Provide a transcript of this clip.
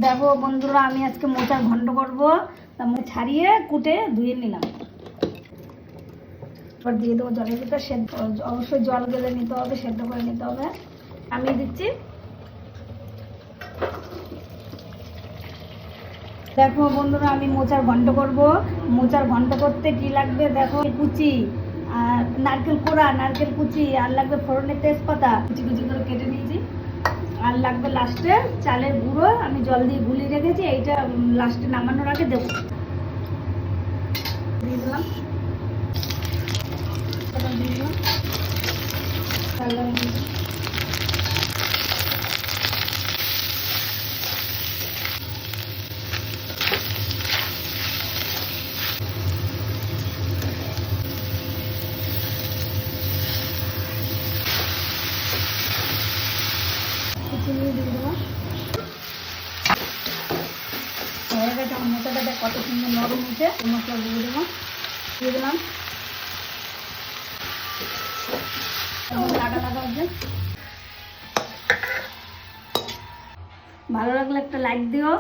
দেখো বন্ধুরা, আমি আজকে মোচার ঘন্ট করবো। ছাড়িয়ে কুটে ধুয়ে নিলাম, এবার দিয়ে দেবো জলের ভিতরে সেদ্ধ। অবশ্যই জল গেলে নিতে হবে, সেদ্ধ করে নিতে হবে। আমি দিচ্ছি। দেখো বন্ধুরা, আমি মোচার ঘন্ট করব। মোচার ঘন্ট করতে কি লাগবে দেখো, কুচি আর নারকেল কোড়া, নারকেল কুচি, আর লাগবে ফোড়নের তেজপাতা কুচি কুচি করে কেটে নিয়েছি, আর লাগবে লাস্টে চালের গুঁড়ো। আমি জল দিয়ে গুলিয়ে রেখেছি, এইটা লাস্টে নামানোর আগে দেবো। দিয়ে দিলাম, দিয়ে দিলাম, চিনি দিয়ে দেবো। হয়ে গেছে আমার মশলাটা, কত সুন্দর নরম হয়েছে। মশলা দিয়ে দেবো, দিয়ে দিলাম। লাগা লাগা হচ্ছে। ভালো লাগলে একটা লাইক দিও।